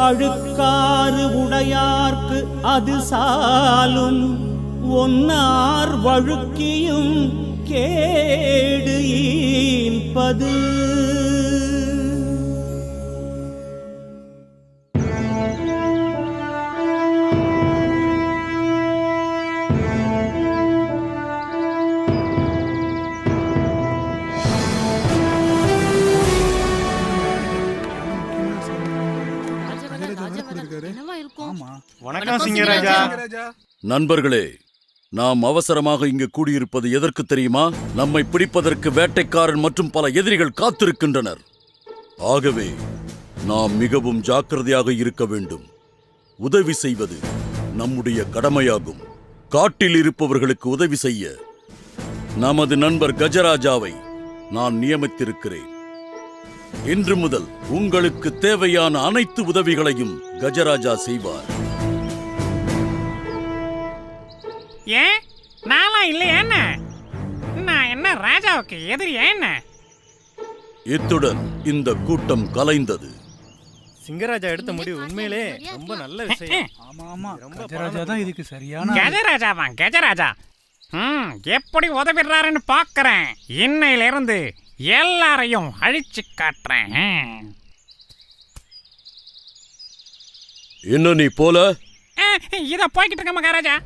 அழுக்காறு உடையார்க்கு அது சாலும் ஒன்னார் வழுக்கியும் கேடு ஈன்பது. வணக்கம் சிங்கராஜா. நண்பர்களே, நாம் அவசரமாக இங்கு கூடியிருப்பது எதற்கு தெரியுமா? நம்மை பிடிப்பதற்கு வேட்டைக்காரன் மற்றும் பல எதிரிகள் காத்திருக்கின்றனர். ஆகவே நாம் மிகவும் ஜாக்கிரதையாக இருக்க வேண்டும். உதவி செய்வது நம்முடைய கடமையாகும். காட்டில் இருப்பவர்களுக்கு உதவி செய்ய நமது நண்பர் கஜராஜாவை நான் நியமித்திருக்கிறேன். இன்று முதல் உங்களுக்கு தேவையான அனைத்து உதவிகளையும் கஜராஜா செய்வார். ஏன் நானா இல்லையா? நான் என்ன ராஜாவுக்கு எதிரியா என்ன? இத்துடன் இந்த கூட்டம் கலைந்தது. சிங்கராஜா எடுத்த முடிவு உண்மையிலே ரொம்ப நல்ல விஷயம். ஆமா கஜராஜா தான் இதுக்கு சரியான. கஜராஜா எப்படி உதவிடுறாருன்னு பாக்குறேன். இன்னையிலிருந்து எல்லாரையும் அழிச்சு காட்டுறேன். இன்னும் நீ போல இத போய்கிட்டு இருக்க மகாராஜா.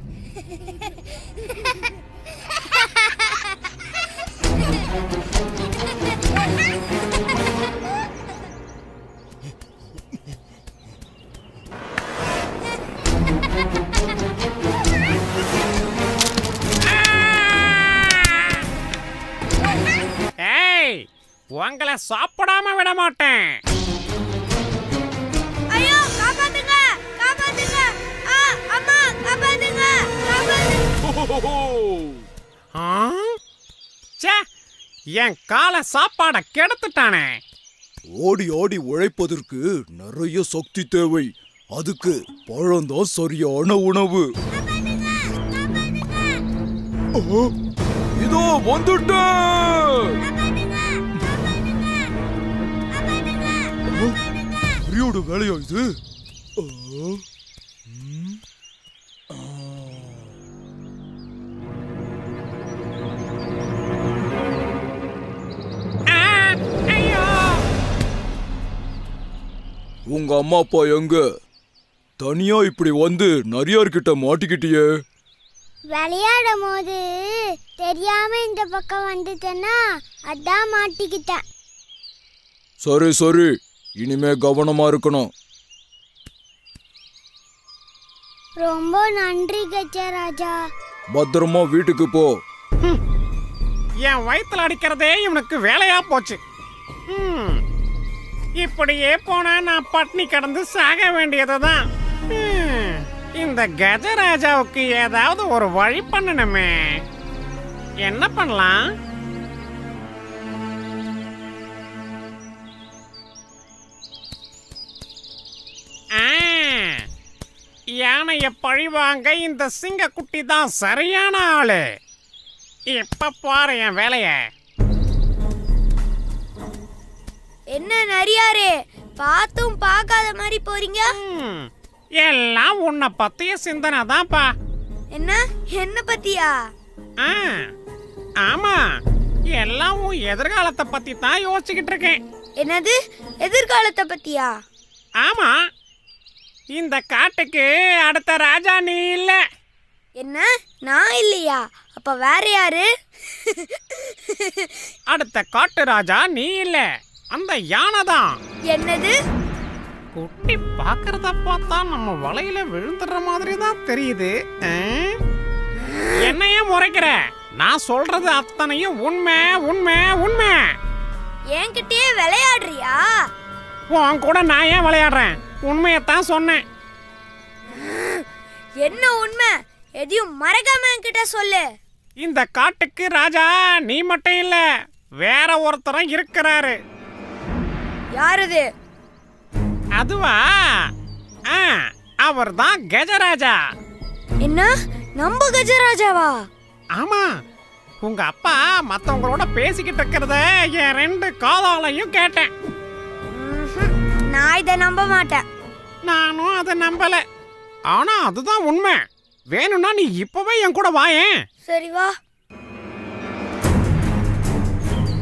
உங்களை சாப்பிடாம விட மாட்டேன். ஐயோ காப்பாத்துங்க, காப்பாத்துங்க. அம்மா காப்பாத்துங்க, என் கால சாப்பாட கெடுத்துட்டானே. ஓடி ஓடி உழைப்பதற்கு நிறைய சக்தி தேவை. அதுக்கு பழம்தான் சரியான உணவு. இதோ வந்துட்டேன். பெரியோட வேலையா இது? உங்க அம்மா அப்பா எங்க? தனியா இப்படி வந்து நரியார்கிட்ட மாட்டிக்கிட்டியே. விளையாடும் போது தெரியாம இந்த பக்கம் வந்துட்டேன்னா அதான் மாட்டிக்கிட்டேன். சரி சரி, இனிமே கவனமா இருக்கணும். ரொம்ப நன்றி கஜராஜா. பத்திரமா வீட்டுக்கு போ. என் வயிற்றுல அடிக்கிறதே இவனுக்கு வேலையா போச்சு. இப்படியே போனா நான் பட்னி கடந்து சாக வேண்டியதுதான். இந்த கஜராஜாவுக்கு ஏதாவது ஒரு வழி பண்ணணுமே. என்ன பண்ணலாம்? யானைய பழிவாங்க இந்த சிங்கக்குட்டி தான் சரியான ஆளு. இப்ப பாரு என் வேலைய. என்ன நரியாரே, பார்த்தும் பார்க்காத மாதிரி போறீங்க? எல்லாம் உன்னை பத்திய சிந்தனை தான்ப்பா. என்ன பத்தியா? ஆமா, எல்லாம் உன் எதிர்காலத்தை பத்தி தான் யோசிச்சுக்கிட்டு இருக்கேன். என்னது எதிர்காலத்தை பத்தியா? ஆமா, இந்த காட்டுக்கு அடுத்த ராஜா நீ இல்ல. என்ன, நான் இல்லையா? அப்ப வேற யாரு? அடுத்த காட்டு ராஜா நீ இல்ல, அந்த யானை தான். என்னது? குட்டி பாக்குறத பார்த்தா நம்ம வலையில விழுந்துடுற மாதிரி தான் தெரியுது. என்னைய முறைக்கிற? நான் சொல்றது அத்தனையும் உண்மை உண்மை உண்மை. என்கிட்டயே விளையாடுறியா? உன் கூட நான் ஏன் விளையாடுறேன்? உண்மையத்தான் சொன்னேன். என்ன உண்மை? எதையும் மறக்காம என்கிட்ட சொல்லு. இந்த காட்டுக்கு ராஜா நீ மட்டும் இல்ல, வேற ஒருத்தரும் இருக்கிறாரு. யாரது? அதுவா, அவர் தான் கஜராஜா. என்ன, நம்ம கஜராஜாவா? ஆமா, உங்க அப்பா மத்தவங்களோட பேசிக்கிட்டு இருக்கிறத என் 2 காதாலையும் கேட்டேன். நான் இதை நம்ப மாட்டேன். நானும் அதை நம்பல. ஆனா அதுதான் உண்மை. வேணும்னா நீ இப்பவே என் கூட வாயேன். சரி வா.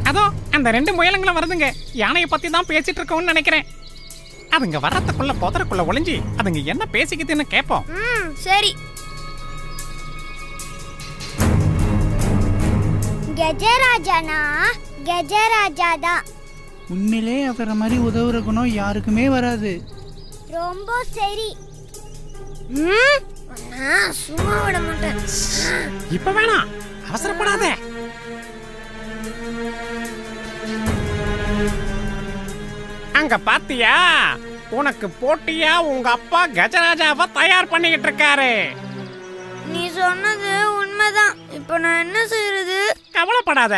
அதோ அந்த 2 முயலுங்களும் வருதுங்க. யானையை பத்தி தான் பேசிட்டு இருக்கோம்னு நினைக்கிறேன். அதுங்க வர்றதுக்குள்ள புதருக்குள்ள ஒளிஞ்சி அதுங்க என்ன பேசிக்குதுன்னு கேட்போம். சரி. கஜராஜானா கஜராஜா தான். உண்மையிலே அவரை மாதிரி உதவுற குணம் யாருக்குமே வராது. ரொம்ப சரி. நான் சும்மா விட மாட்டேன். இப்ப வேணாம், அவசரப்படாத. அங்க பாத்தியா, உனக்கு போட்டியா உங்க அப்பா கஜராஜாவை தயார் பண்ணிக்கிட்டு இருக்காரு. நீ சொன்னது உண்மைதான். இப்போ நான் என்ன செய்யறது? கவலைப்படாத,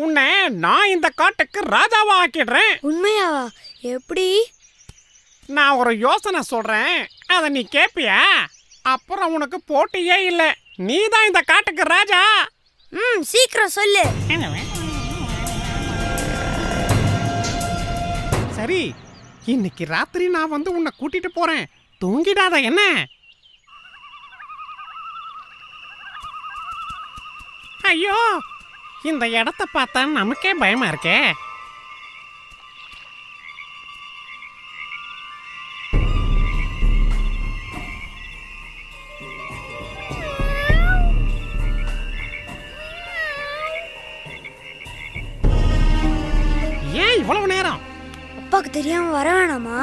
உன்னை நான் இந்த காட்டுக்கு ராஜாவா ஆக்கிடுறேன். உண்மையாவா? எப்படி? நான் ஒரு யோசனை சொல்றேன், அத நீ கேப்பியா? அப்புறம் உனக்கு போட்டியே இல்ல, நீ தான் இந்த காட்டுக்கு ராஜா. சீக்கிரம் சொல்லு. சரி, இன்னைக்கு ராத்திரி நான் வந்து உன்னை கூட்டிட்டு போறேன். தூங்கிடாத என்ன? ஐயோ, இந்த இடத்த பார்த்தா நமக்கே பயமா இருக்கே. ஏன் இவ்வளவு நேரம்? அப்பாக்கு தெரியாம வர வேணாமா?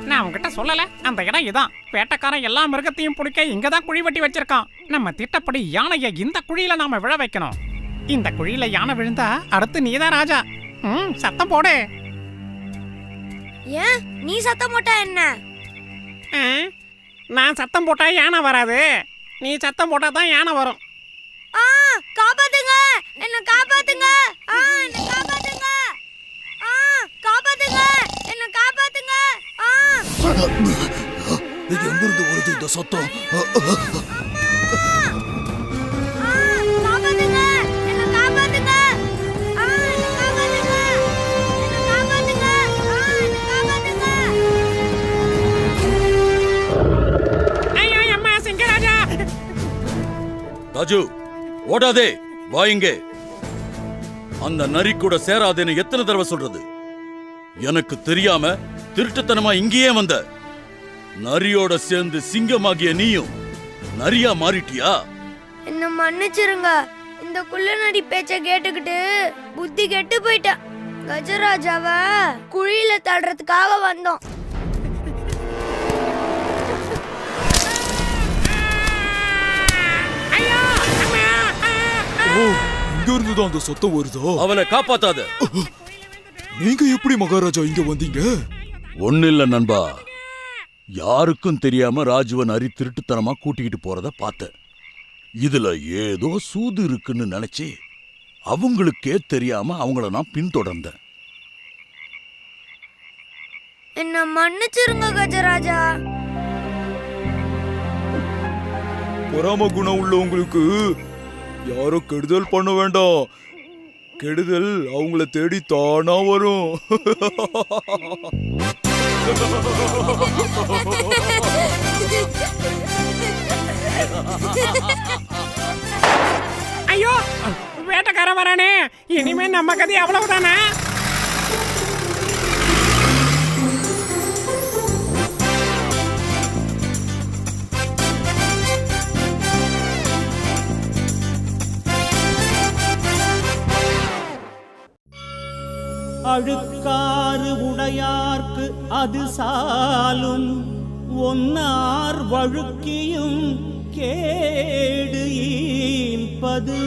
நான் உங்ககிட்ட சொல்லல, அந்த இடம் இதான். வேட்டைக்காரன் எல்லா மிருகத்தையும் பிடிக்க இங்கதான் குழி வெட்டி வச்சிருக்கான். நம்ம திட்டப்படி யானையை இந்த குழியில நாம விழ வைக்கணும். இந்த குழியில யானை விழுந்தா அடுத்து நீதான் ராஜா. சத்தம் போடு. ஏன் நீ சத்தம் போட்டா என்ன? நான் சத்தம் போட்டா யானை வராது, நீ சத்தம் போட்டா தான் யானை வரும். காப்பாத்துங்க, என்ன காப்பாத்துங்க, என்ன காப்பாத்துங்க, காப்பாத்துங்க, என்ன காப்பாத்துங்க. எங்கிருந்து வருது இந்த சத்தம்? காப்பாத்துங்க, என்ன காப்பாத்துங்க, என்ன காப்பாத்துங்க, என்ன காப்பாத்துங்க, என்ன காப்பாத்துங்க. ஐயோ அம்மா, சிங்கராஜா. ராஜு, ஓடாதே, வா இங்கே. அந்த நரி கூட சேராதேன்னு எத்தனை தடவை சொல்றது? எனக்கு தெரியாம திருட்டுத்தனமா இங்கேயே வந்த. நரியோட சேர்ந்து சிங்கமாகிய நீயும் நரியா மாறிட்டியா? என்ன மன்னிச்சிருங்க. இந்த குள்ள நரி பேச்ச கேட்டுக்கிட்டு புத்தி கெட்டு போயிட்டேன். கஜராஜாவ குழியில தள்ளுறதுக்காக வந்தோம். இங்க இருந்துதான் அந்த சத்தம் வருதோ? அவளை காப்பாத்தாத. நீங்க எப்படி மகாராஜா இங்க வந்தீங்க? ஒன்னில்ல நண்பா, யாருக்கும் தெரியாம ராஜுவன் நரி திருட்டுத்தனமா கூட்டிக்கிட்டு போறத பார்த்தேன். இதுல ஏதோ சூது இருக்குன்னு நினைச்சு அவங்களுக்கே தெரியாம அவங்கள நான் பின்தொடர்ந்தேன். என்ன மன்னிச்சிருங்க கஜராஜா. பொறாம குணம் உள்ளவங்களுக்கு யாரும் கெடுதல் பண்ண வேண்டாம். கெடுதல் அவங்கள தேடி தானா வரும். ஐயோ, வேட்டைக்காரன் வரானே. இனிமே நம்ம கதை அவ்வளவுதானே? அழுக்காறு உடையார்க்கு அது சாலும், ஒன்னார் வழுக்கியும் கேடு ஈன்பது.